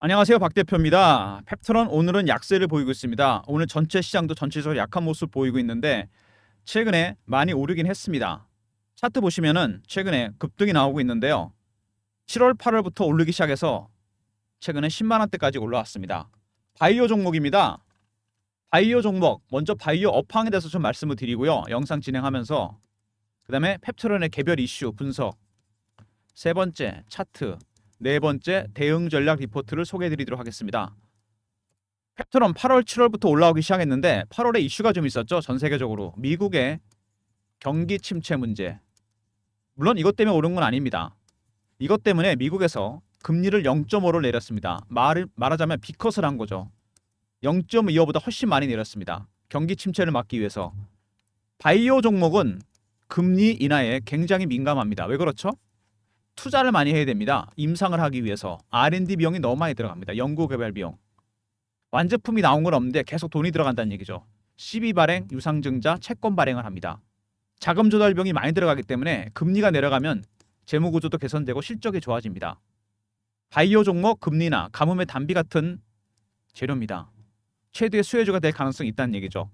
안녕하세요. 박 대표입니다. 펩트론 오늘은 약세를 보이고 있습니다. 오늘 전체 시장도 전체적으로 약한 모습 보이고 있는데 최근에 많이 오르긴 했습니다. 차트 보시면은 최근에 급등이 나오고 있는데요. 7월 8월부터 오르기 시작해서 최근에 10만 원대까지 올라왔습니다. 바이오 종목입니다. 바이오 종목 먼저 바이오 업황에 대해서 좀 말씀을 드리고요. 영상 진행하면서 그다음에 펩트론의 개별 이슈 분석, 세 번째 차트, 네 번째 대응 전략 리포트를 소개해 드리도록 하겠습니다. 펩트론 8월, 7월부터 올라오기 시작했는데 8월에 이슈가 좀 있었죠. 전 세계적으로. 미국의 경기 침체 문제. 물론 이것 때문에 오른 건 아닙니다. 이것 때문에 미국에서 금리를 0.5를 내렸습니다. 말하자면 비컷을 한 거죠. 0.25보다 훨씬 많이 내렸습니다. 경기 침체를 막기 위해서. 바이오 종목은 금리 인하에 굉장히 민감합니다. 왜 그렇죠? 투자를 많이 해야 됩니다. 임상을 하기 위해서. R&D 비용이 너무 많이 들어갑니다. 연구개발 비용. 완제품이 나온 건 없는데 계속 돈이 들어간다는 얘기죠. 시비 발행, 유상증자, 채권 발행을 합니다. 자금 조달 비용이 많이 들어가기 때문에 금리가 내려가면 재무 구조도 개선되고 실적이 좋아집니다. 바이오 종목 금리나 가뭄의 단비 같은 재료입니다. 최대의 수혜주가 될 가능성이 있다는 얘기죠.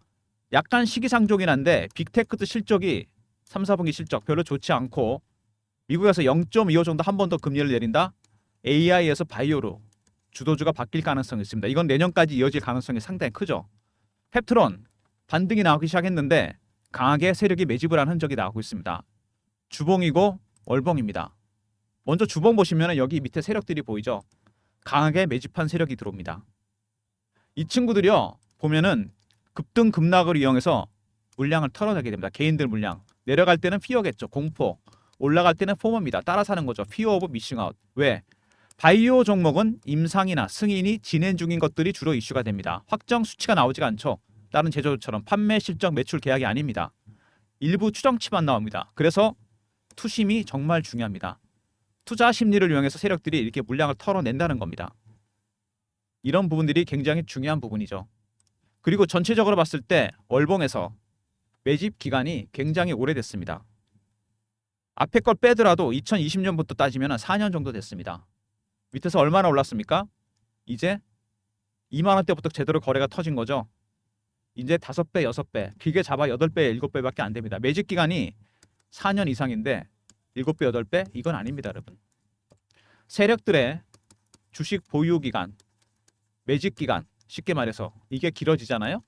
약간 시기상조긴 한데 빅테크도 실적이 3, 4분기 실적 별로 좋지 않고 미국에서 0.25 정도 한 번 더 금리를 내린다. AI에서 바이오로 주도주가 바뀔 가능성이 있습니다. 이건 내년까지 이어질 가능성이 상당히 크죠. 펩트론 반등이 나오기 시작했는데 강하게 세력이 매집을 한 흔적이 나오고 있습니다. 주봉이고 월봉입니다. 먼저 주봉 보시면 여기 밑에 세력들이 보이죠. 강하게 매집한 세력이 들어옵니다. 이 친구들이요 보면은 급등 급락을 이용해서 물량을 털어내게 됩니다. 개인들 물량. 내려갈 때는 피어겠죠. 공포. 올라갈 때는 포모입니다. 따라 사는 거죠. 피어 오브 미싱 아웃. 왜? 바이오 종목은 임상이나 승인이 진행 중인 것들이 주로 이슈가 됩니다. 확정 수치가 나오지가 않죠. 다른 제조처럼 판매 실적 매출 계약이 아닙니다. 일부 추정치만 나옵니다. 그래서 투심이 정말 중요합니다. 투자 심리를 이용해서 세력들이 이렇게 물량을 털어낸다는 겁니다. 이런 부분들이 굉장히 중요한 부분이죠. 그리고 전체적으로 봤을 때 월봉에서 매집 기간이 굉장히 오래됐습니다. 앞에 걸 빼더라도 2020년부터 따지면 4년 정도 됐습니다. 밑에서 얼마나 올랐습니까? 이제 2만 원대부터 제대로 거래가 터진 거죠. 이제 5배, 6배, 길게 잡아 8배, 7배밖에 안 됩니다. 매집 기간이 4년 이상인데 7배, 8배? 이건 아닙니다, 여러분. 세력들의 주식 보유 기간, 매집 기간, 쉽게 말해서 이게 길어지잖아요.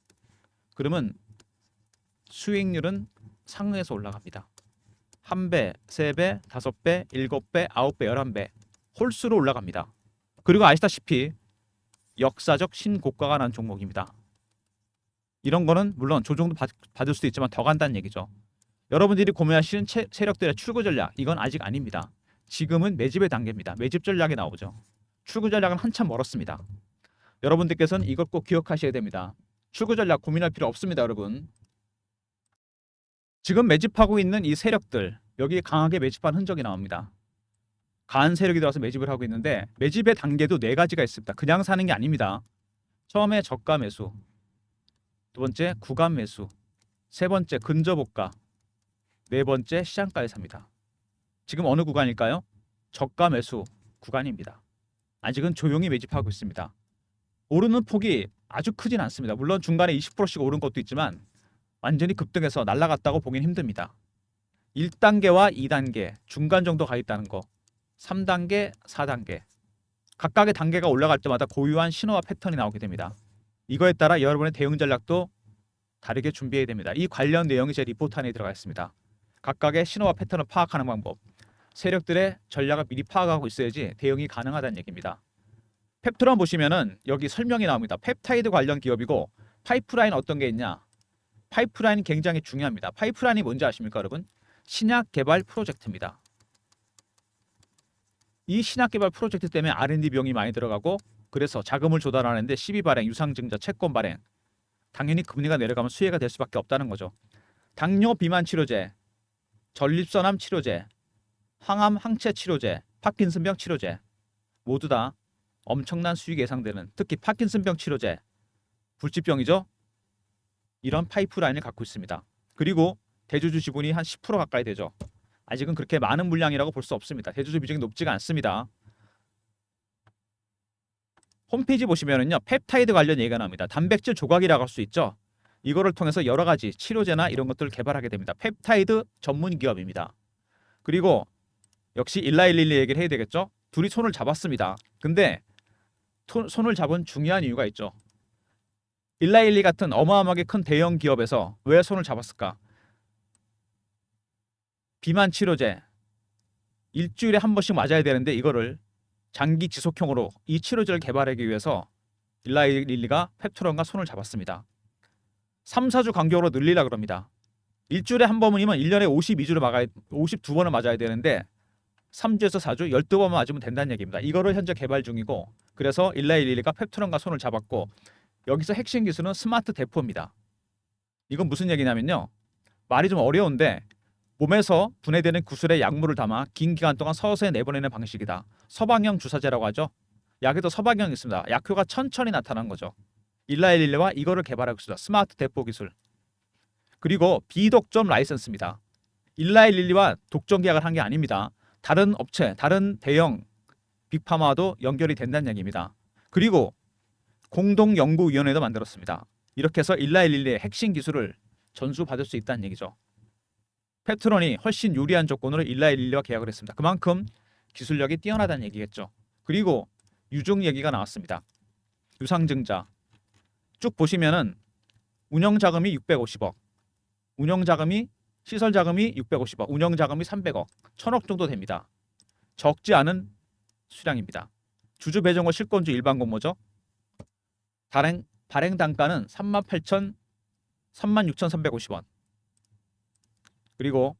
그러면 수익률은 상승해서 올라갑니다. 1배, 3배, 5배, 7배, 9배, 11배 홀수로 올라갑니다. 그리고 아시다시피 역사적 신고가가 난 종목입니다. 이런 거는 물론 조정도 받을 수도 있지만 더 간다는 얘기죠. 여러분들이 고민하시는 세력들의 출구 전략 이건 아직 아닙니다. 지금은 매집의 단계입니다. 매집 전략이 나오죠. 출구 전략은 한참 멀었습니다. 여러분들께서는 이걸 꼭 기억하셔야 됩니다. 출구 전략 고민할 필요 없습니다, 여러분. 지금 매집하고 있는 이 세력들 여기 강하게 매집한 흔적이 나옵니다. 강한 세력이 들어와서 매집을 하고 있는데 매집의 단계도 네 가지가 있습니다. 그냥 사는 게 아닙니다. 처음에 저가 매수, 두 번째 구간 매수, 세 번째 근저고가, 네 번째 시장가에 삽니다. 지금 어느 구간일까요? 저가 매수 구간입니다. 아직은 조용히 매집하고 있습니다. 오르는 폭이 아주 크진 않습니다. 물론 중간에 20%씩 오른 것도 있지만 완전히 급등해서 날아갔다고 보긴 힘듭니다. 1단계와 2단계 중간 정도 가 있다는 거, 3단계, 4단계 각각의 단계가 올라갈 때마다 고유한 신호와 패턴이 나오게 됩니다. 이거에 따라 여러분의 대응 전략도 다르게 준비해야 됩니다. 이 관련 내용이 제 리포트 안에 들어가 있습니다. 각각의 신호와 패턴을 파악하는 방법, 세력들의 전략을 미리 파악하고 있어야지 대응이 가능하다는 얘기입니다. 펩트론 보시면은 여기 설명이 나옵니다. 펩타이드 관련 기업이고 파이프라인 어떤 게 있냐? 파이프라인이 굉장히 중요합니다. 파이프라인이 뭔지 아십니까, 여러분? 신약 개발 프로젝트입니다. 이 신약 개발 프로젝트 때문에 R&D 비용이 많이 들어가고 그래서 자금을 조달하는데 시비 발행, 유상증자, 채권 발행 당연히 금리가 내려가면 수혜가 될 수밖에 없다는 거죠. 당뇨 비만 치료제, 전립선암 치료제, 항암 항체 치료제, 파킨슨병 치료제 모두 다 엄청난 수익이 예상되는 특히 파킨슨병 치료제 불치병이죠. 이런 파이프라인을 갖고 있습니다. 그리고 대주주 지분이 한 10% 가까이 되죠. 아직은 그렇게 많은 물량이라고 볼 수 없습니다. 대주주 비중이 높지가 않습니다. 홈페이지 보시면은요, 펩타이드 관련 얘기가 나옵니다. 단백질 조각이라고 할 수 있죠. 이거를 통해서 여러 가지 치료제나 이런 것들을 개발하게 됩니다. 펩타이드 전문 기업입니다. 그리고 역시 일라일릴리 얘기를 해야 되겠죠. 둘이 손을 잡았습니다. 근데 손을 잡은 중요한 이유가 있죠. 일라일리 같은 어마어마하게 큰 대형 기업에서 왜 손을 잡았을까? 비만 치료제 일주일에 한 번씩 맞아야 되는데 이거를 장기 지속형으로 이 치료제를 개발하기 위해서 일라일리가 펩트론과 손을 잡았습니다. 3, 4주 간격으로 늘리라 그럽니다. 일주일에 한 번이면 1년에 52번을 맞아야 되는데 3주에서 4주 12번 맞으면 된다는 얘기입니다. 이거를 현재 개발 중이고, 그래서 일라일리가 펩트론과 손을 잡았고, 여기서 핵심 기술은 스마트 대포입니다. 이건 무슨 얘기냐면요, 말이 좀 어려운데 몸에서 분해되는 구슬에 약물을 담아 긴 기간 동안 서서히 내보내는 방식이다. 서방형 주사제라고 하죠. 약에도 서방형이 있습니다. 약효가 천천히 나타나는 거죠. 일라일리와 이거를 개발하고 있습니다. 스마트 대포 기술. 그리고 비독점 라이선스입니다. 일라일리와 독점 계약을 한 게 아닙니다. 다른 업체, 다른 대형 빅파마도 연결이 된다는 얘기입니다. 그리고 공동연구위원회도 만들었습니다. 이렇게 해서 일라일리의 핵심 기술을 전수받을 수 있다는 얘기죠. 펩트론이 훨씬 유리한 조건으로 일라일리와 계약을 했습니다. 그만큼 기술력이 뛰어나다는 얘기겠죠. 그리고 유증 얘기가 나왔습니다. 유상증자 쭉 보시면은 운영자금이 650억, 운영자금이 시설자금이 650억, 운영자금이 300억, 1000억 정도 됩니다. 적지 않은 수량입니다. 주주배정호 실권주 일반 공모죠. 발행 단가는 36,350원. 그리고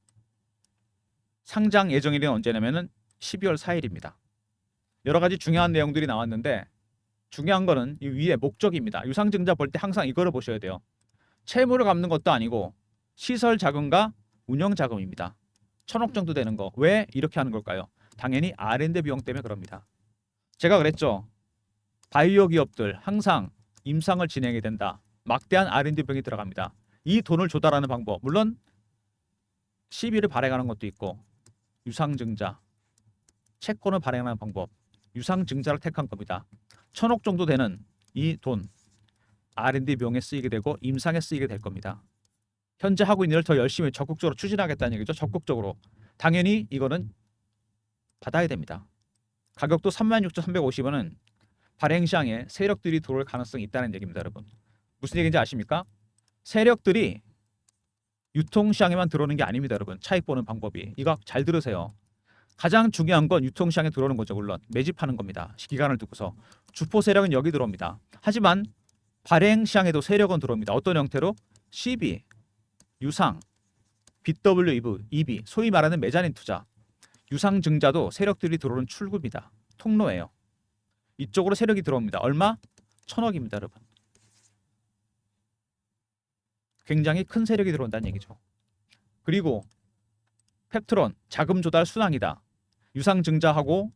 상장 예정일은 언제냐면은 12월 4일입니다. 여러 가지 중요한 내용들이 나왔는데 중요한 거는 이 위에 목적입니다. 유상증자 볼 때 항상 이거를 보셔야 돼요. 채무를 갚는 것도 아니고 시설 자금과 운영 자금입니다. 1000억 정도 되는 거. 왜 이렇게 하는 걸까요? 당연히 R&D 비용 때문에 그럽니다. 제가 그랬죠. 바이오 기업들 항상 임상을 진행해야 된다. 막대한 R&D 비용이 들어갑니다. 이 돈을 조달하는 방법. 물론 시비를 발행하는 것도 있고, 유상증자, 채권을 발행하는 방법, 유상증자를 택한 겁니다. 1000억 정도 되는 이 돈 R&D 비용에 쓰이게 되고 임상에 쓰이게 될 겁니다. 현재 하고 있는 일을 더 열심히 적극적으로 추진하겠다는 얘기죠. 적극적으로. 당연히 이거는 받아야 됩니다. 가격도 36,350원은 발행 시장에 세력들이 들어올 가능성이 있다는 얘기입니다, 여러분. 무슨 얘기인지 아십니까? 세력들이 유통시장에만 들어오는 게 아닙니다, 여러분. 차익 보는 방법이. 이거 잘 들으세요. 가장 중요한 건 유통시장에 들어오는 거죠. 물론 매집하는 겁니다. 기간을 두고서. 주포 세력은 여기 들어옵니다. 하지만 발행 시장에도 세력은 들어옵니다. 어떤 형태로? CB, 유상, BWEB, 소위 말하는 메자닌 투자. 유상증자도 세력들이 들어오는 출구입니다. 통로예요. 이쪽으로 세력이 들어옵니다. 얼마? 1000억입니다, 여러분. 굉장히 큰 세력이 들어온다는 얘기죠. 그리고 펩트론 자금 조달 순항이다. 유상증자하고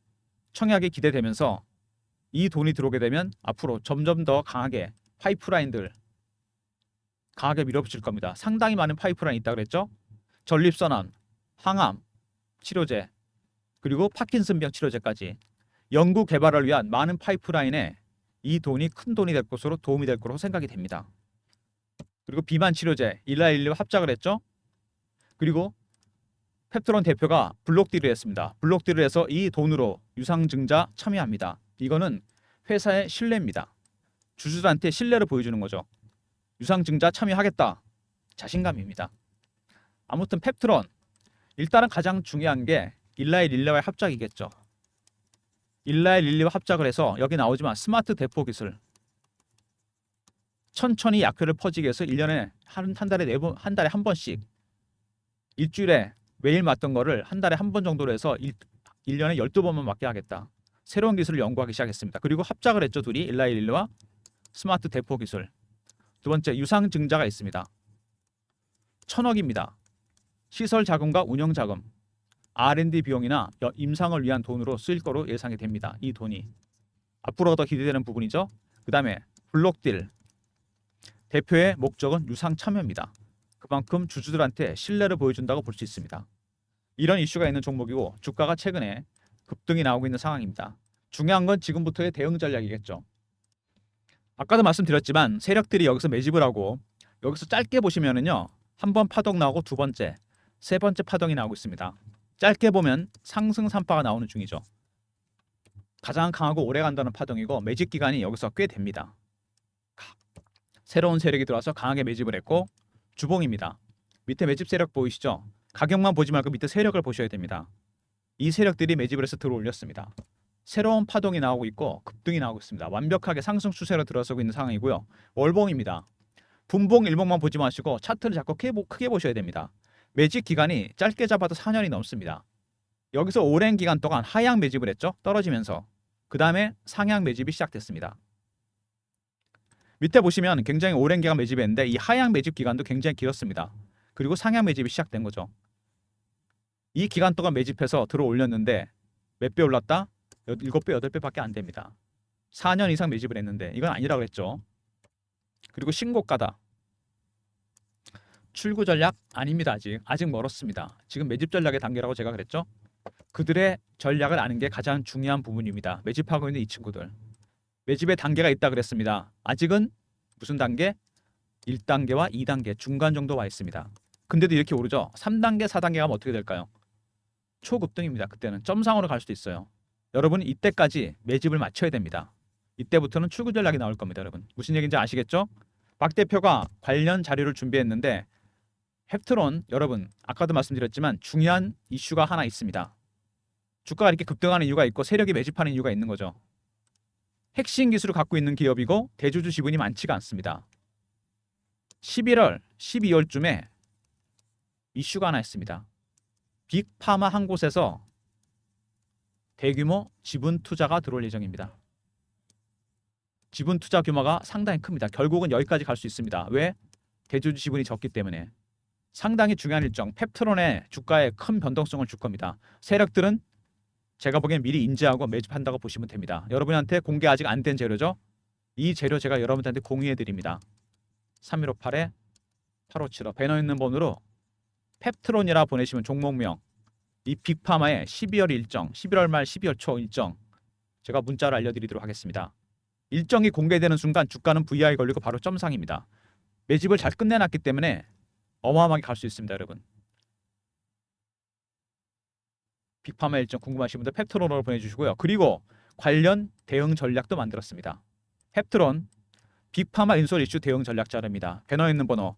청약이 기대되면서 이 돈이 들어오게 되면 앞으로 점점 더 강하게 파이프라인들 강하게 밀어붙일 겁니다. 상당히 많은 파이프라인이 있다고 그랬죠. 전립선암, 항암 치료제, 그리고 파킨슨병 치료제까지 연구 개발을 위한 많은 파이프라인에 이 돈이 큰 돈이 될 것으로 도움이 될 거로 생각이 됩니다. 그리고 비만 치료제 일라일리와 합작을 했죠. 그리고 펩트론 대표가 블록딜을 했습니다. 블록딜을 해서 이 돈으로 유상증자 참여합니다. 이거는 회사의 신뢰입니다. 주주들한테 신뢰를 보여주는 거죠. 유상증자 참여하겠다. 자신감입니다. 아무튼 펩트론 일단은 가장 중요한 게 일라일리와의 합작이겠죠. 일라일리와 합작을 해서 여기 나오지만 스마트 대포 기술, 천천히 약효를 퍼지게 해서 1년에 한 달에 한 달에 한 번씩, 일주일에 매일 맞던 거를 한 달에 한 번 정도로 해서 1년에 12번만 맞게 하겠다. 새로운 기술을 연구하기 시작했습니다. 그리고 합작을 했죠. 둘이 일라일리와 스마트 대포 기술. 두 번째 유상증자가 있습니다. 1000억입니다. 시설 자금과 운영 자금, R&D 비용이나 임상을 위한 돈으로 쓰일 거로 예상이 됩니다. 이 돈이 앞으로가 더 기대되는 부분이죠. 그 다음에 블록딜 대표의 목적은 유상 참여입니다. 그만큼 주주들한테 신뢰를 보여준다고 볼 수 있습니다. 이런 이슈가 있는 종목이고 주가가 최근에 급등이 나오고 있는 상황입니다. 중요한 건 지금부터의 대응 전략이겠죠. 아까도 말씀드렸지만 세력들이 여기서 매집을 하고 여기서 짧게 보시면은요. 한 번 파동 나오고 두 번째, 세 번째 파동이 나오고 있습니다. 짧게 보면 상승 3파가 나오는 중이죠. 가장 강하고 오래 간다는 파동이고 매집 기간이 여기서 꽤 됩니다. 새로운 세력이 들어와서 강하게 매집을 했고 주봉입니다. 밑에 매집 세력 보이시죠? 가격만 보지 말고 밑에 세력을 보셔야 됩니다. 이 세력들이 매집을 해서 들어올렸습니다. 새로운 파동이 나오고 있고 급등이 나오고 있습니다. 완벽하게 상승 추세로 들어서고 있는 상황이고요. 월봉입니다. 분봉, 일봉만 보지 마시고 차트를 자꾸 크게 보셔야 됩니다. 매집 기간이 짧게 잡아도 4년이 넘습니다. 여기서 오랜 기간 동안 하향 매집을 했죠. 떨어지면서. 그 다음에 상향 매집이 시작됐습니다. 밑에 보시면 굉장히 오랜 기간 매집했는데 이 하향 매집 기간도 굉장히 길었습니다. 그리고 상향 매집이 시작된 거죠. 이 기간 동안 매집해서 들어 올렸는데 몇 배 올랐다? 7배, 8배밖에 안 됩니다. 4년 이상 매집을 했는데 이건 아니라고 그랬죠. 그리고 신고가다. 출구 전략 아닙니다. 아직 멀었습니다. 지금 매집 전략의 단계라고 제가 그랬죠. 그들의 전략을 아는 게 가장 중요한 부분입니다. 매집하고 있는 이 친구들. 매집의 단계가 있다 그랬습니다. 아직은 무슨 단계? 1단계와 2단계 중간 정도 와 있습니다. 근데도 이렇게 오르죠. 3단계, 4단계 가면 어떻게 될까요? 초급등입니다. 그때는 점상으로 갈 수도 있어요. 여러분 이때까지 매집을 맞춰야 됩니다. 이때부터는 출구 전략이 나올 겁니다. 여러분 무슨 얘기인지 아시겠죠? 박 대표가 관련 자료를 준비했는데 펩트론 여러분 아까도 말씀드렸지만 중요한 이슈가 하나 있습니다. 주가가 이렇게 급등하는 이유가 있고 세력이 매집하는 이유가 있는 거죠. 핵심 기술을 갖고 있는 기업이고 대주주 지분이 많지가 않습니다. 11월, 12월쯤에 이슈가 하나 있습니다. 빅파마 한 곳에서 대규모 지분 투자가 들어올 예정입니다. 지분 투자 규모가 상당히 큽니다. 결국은 여기까지 갈 수 있습니다. 왜? 대주주 지분이 적기 때문에. 상당히 중요한 일정, 펩트론의 주가에 큰 변동성을 줄 겁니다. 세력들은 제가 보기엔 미리 인지하고 매집한다고 보시면 됩니다. 여러분한테 공개 아직 안 된 재료죠? 이 재료 제가 여러분한테 공유해 드립니다. 3158-8575 배너 있는 번호로 펩트론이라 보내시면 종목명 이 빅파마의 12월 일정, 11월 말 12월 초 일정 제가 문자로 알려드리도록 하겠습니다. 일정이 공개되는 순간 주가는 VI 걸리고 바로 점상입니다. 매집을 잘 끝내놨기 때문에 어마어마하게 갈 수 있습니다. 여러분. 빅파마 일정 궁금하신 분들 펩트론으로 보내주시고요. 그리고 관련 대응 전략도 만들었습니다. 펩트론 빅파마 인솔 이슈 대응 전략 자료입니다. 배너에 있는 번호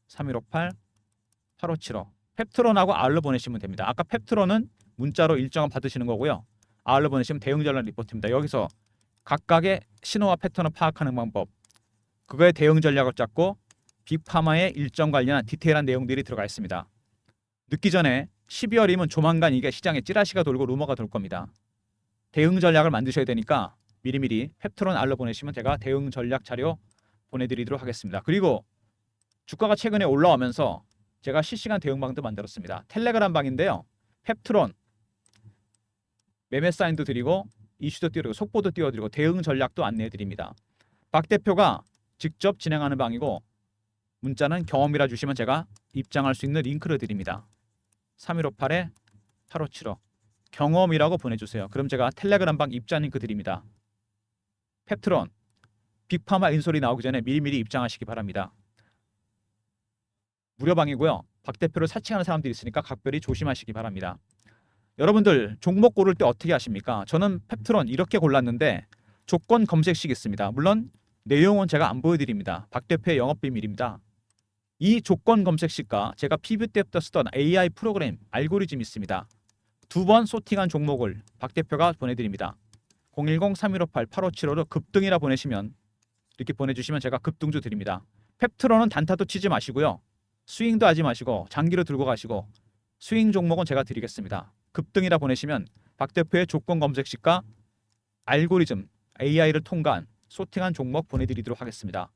010-3158-8575 펩트론하고 R로 보내시면 됩니다. 아까 펩트론은 문자로 일정을 받으시는 거고요. R로 보내시면 대응 전략 리포트입니다. 여기서 각각의 신호와 패턴을 파악하는 방법, 그거의 대응 전략을 짰고 빅파마의 일정 관련한 디테일한 내용들이 들어가 있습니다. 늦기 전에 12월이면 조만간 이게 시장에 찌라시가 돌고 루머가 돌 겁니다. 대응 전략을 만드셔야 되니까 미리미리 펩트론 R로 보내시면 제가 대응 전략 자료 보내드리도록 하겠습니다. 그리고 주가가 최근에 올라오면서 제가 실시간 대응방도 만들었습니다. 텔레그램 방인데요. 펩트론 매매 사인도 드리고 이슈도 띄워드리고 속보도 띄워드리고 대응 전략도 안내해드립니다. 박 대표가 직접 진행하는 방이고 문자는 경험이라 주시면 제가 입장할 수 있는 링크를 드립니다. 3158-8575 경험이라고 보내주세요. 그럼 제가 텔레그램 방 입장 링크 드립니다. 펩트론 빅파마 인솔이 나오기 전에 미리미리 입장하시기 바랍니다. 무료방이고요. 박 대표를 사칭하는 사람들이 있으니까 각별히 조심하시기 바랍니다. 여러분들 종목 고를 때 어떻게 하십니까? 저는 펩트론 이렇게 골랐는데 조건 검색식 있습니다. 물론 내용은 제가 안 보여드립니다. 박 대표의 영업비밀입니다. 이 조건 검색식과 제가 피부 때부터 쓰던 AI 프로그램 알고리즘이 있습니다. 2번 소팅한 종목을 박 대표가 보내드립니다. 010-3158-8575로 급등이라 보내시면 이렇게 보내주시면 제가 급등주 드립니다. 펩트론은 단타도 치지 마시고요. 스윙도 하지 마시고 장기로 들고 가시고 스윙 종목은 제가 드리겠습니다. 급등이라 보내시면 박 대표의 조건 검색식과 알고리즘 AI를 통과한 소팅한 종목 보내드리도록 하겠습니다.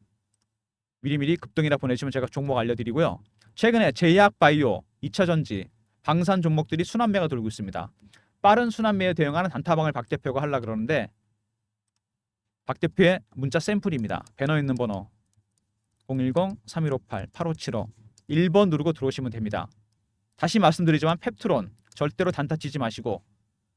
미리미리 급등이라 보내시면 제가 종목 알려드리고요. 최근에 제약바이오, 2차전지, 방산 종목들이 순환매가 돌고 있습니다. 빠른 순환매에 대응하는 단타방을 박 대표가 하려고 그러는데 박 대표의 문자 샘플입니다. 배너 있는 번호 010-3158-8575 1번 누르고 들어오시면 됩니다. 다시 말씀드리지만 펩트론 절대로 단타 치지 마시고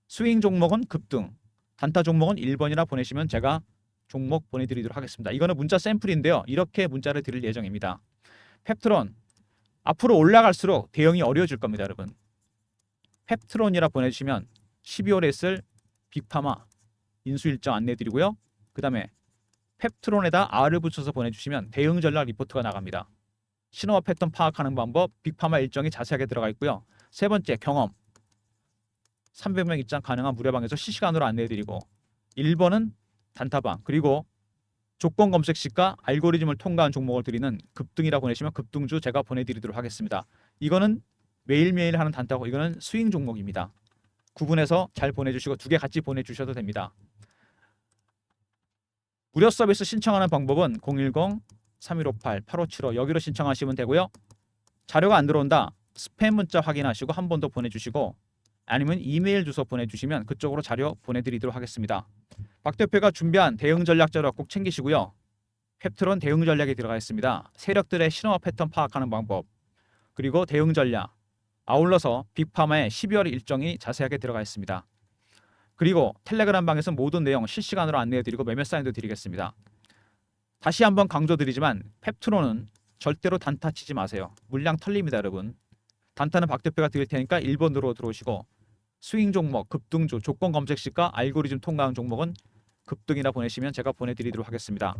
스윙 종목은 급등, 단타 종목은 1번이라 보내시면 제가 종목 보내드리도록 하겠습니다. 이거는 문자 샘플인데요. 이렇게 문자를 드릴 예정입니다. 펩트론 앞으로 올라갈수록 대응이 어려워질 겁니다, 여러분. 펩트론이라 보내주시면 12월에 있을 빅파마 인수 일정 안내드리고요. 그 다음에 펩트론에다 R을 붙여서 보내주시면 대응 전략 리포트가 나갑니다. 신호와 패턴 파악하는 방법, 빅파마 일정이 자세하게 들어가 있고요. 세 번째, 경험. 300명 입장 가능한 무료방에서 실시간으로 안내해드리고 1번은 단타방, 그리고 조건 검색 시가 알고리즘을 통과한 종목을 드리는 급등이라 보내시면 급등주 제가 보내드리도록 하겠습니다. 이거는 매일매일 하는 단타고 이거는 스윙 종목입니다. 구분해서 잘 보내주시고 두 개 같이 보내주셔도 됩니다. 무료 서비스 신청하는 방법은 010-3158-8575 여기로 신청하시면 되고요. 자료가 안 들어온다. 스팸 문자 확인하시고 한 번 더 보내주시고 아니면 이메일 주소 보내주시면 그쪽으로 자료 보내드리도록 하겠습니다. 박 대표가 준비한 대응 전략 자료 꼭 챙기시고요. 펩트론 대응 전략이 들어가 있습니다. 세력들의 신호와 패턴 파악하는 방법, 그리고 대응 전략, 아울러서 빅파마의 12월 일정이 자세하게 들어가 있습니다. 그리고 텔레그램 방에서 모든 내용 실시간으로 안내해드리고 매매 사인도 드리겠습니다. 다시 한번 강조드리지만 펩트론은 절대로 단타 치지 마세요. 물량 털립니다, 여러분. 단타는 박 대표가 드릴 테니까 1번으로 들어오시고 스윙 종목, 급등주, 조건 검색 시가 알고리즘 통과한 종목은 급등이라 보내시면 제가 보내드리도록 하겠습니다.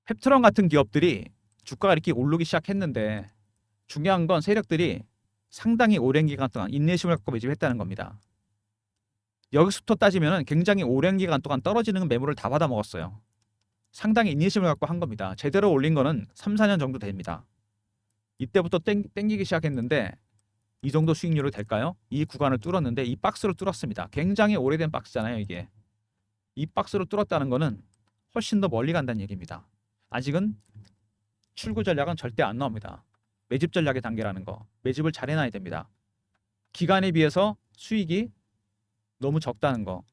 펩트론 같은 기업들이 주가가 이렇게 오르기 시작했는데 중요한 건 세력들이 상당히 오랜 기간 동안 인내심을 갖고 매집했다는 겁니다. 여기서부터 따지면 굉장히 오랜 기간 동안 떨어지는 매물을 다 받아먹었어요. 상당히 인내심을 갖고 한 겁니다. 제대로 올린 거는 3, 4년 정도 됩니다. 이때부터 땡기기 시작했는데 이 정도 수익률이 될까요? 이 구간을 뚫었는데 이 박스를 뚫었습니다. 굉장히 오래된 박스잖아요, 이게. 이 박스를 뚫었다는 거는 훨씬 더 멀리 간다는 얘기입니다. 아직은 출구 전략은 절대 안 나옵니다. 매집 전략의 단계라는 거. 매집을 잘 해놔야 됩니다. 기간에 비해서 수익이 너무 적다는 거.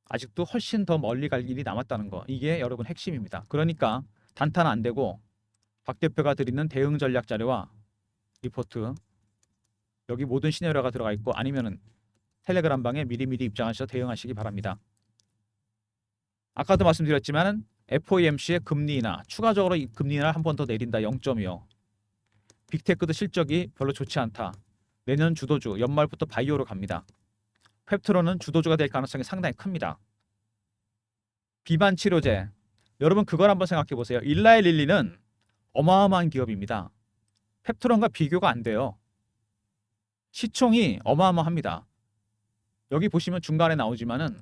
아직도 훨씬 더 멀리 갈 일이 남았다는 거. 이게 여러분 핵심입니다. 그러니까 단타는 안 되고 박 대표가 드리는 대응 전략 자료와 리포트 여기 모든 시나리오가 들어가 있고 아니면은 텔레그램 방에 미리미리 입장하셔서 대응하시기 바랍니다. 아까도 말씀드렸지만 FOMC의 금리 인하, 추가적으로 이 금리 인하를 한 번 더 내린다. 0.25. 빅테크도 실적이 별로 좋지 않다. 내년 주도주, 연말부터 바이오로 갑니다. 펩트론은 주도주가 될 가능성이 상당히 큽니다. 비만 치료제, 여러분 그걸 한번 생각해 보세요. 일라이릴리는 어마어마한 기업입니다. 펩트론과 비교가 안 돼요. 시총이 어마어마합니다. 여기 보시면 중간에 나오지만은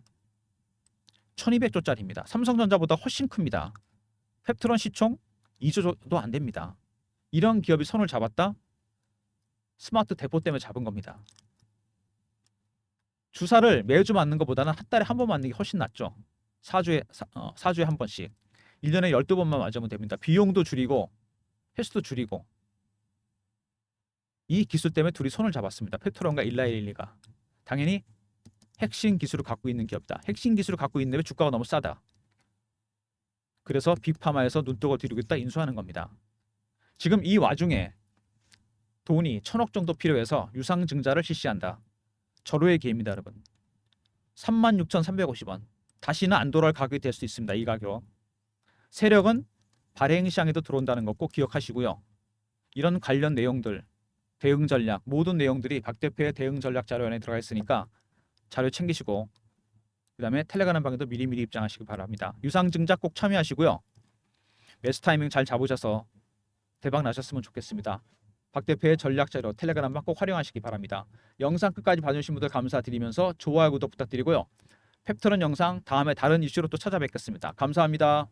1200조짜리입니다. 삼성전자보다 훨씬 큽니다. 펩트론 시총 2조도 안 됩니다. 이런 기업이 손을 잡았다? 스마트 대포 때문에 잡은 겁니다. 주사를 매주 맞는 것보다는 한 달에 한 번 맞는 게 훨씬 낫죠. 4주에 한 번씩. 1년에 12번만 맞으면 됩니다. 비용도 줄이고 횟수도 줄이고. 이 기술 때문에 둘이 손을 잡았습니다. 펩트론과 일라이릴리가. 당연히 핵심 기술을 갖고 있는 기업이다. 핵심 기술을 갖고 있는데 주가가 너무 싸다. 그래서 빅파마에서 눈독을 들이고 있다 인수하는 겁니다. 지금 이 와중에 돈이 1,000억 정도 필요해서 유상증자를 실시한다. 절호의 기회입니다, 여러분. 36,350원. 다시는 안 돌아올 가격이 될 수 있습니다. 이 가격. 세력은 발행 시장에도 들어온다는 거 꼭 기억하시고요. 이런 관련 내용들, 대응 전략, 모든 내용들이 박 대표의 대응 전략 자료 안에 들어가 있으니까 자료 챙기시고 그 다음에 텔레그램 방에도 미리미리 입장하시기 바랍니다. 유상증자 꼭 참여하시고요. 매수 타이밍 잘 잡으셔서 대박 나셨으면 좋겠습니다. 박 대표의 전략 자료 텔레그램 방 꼭 활용하시기 바랍니다. 영상 끝까지 봐주신 분들 감사드리면서 좋아요, 구독 부탁드리고요. 펩트론 영상 다음에 다른 이슈로 또 찾아뵙겠습니다. 감사합니다.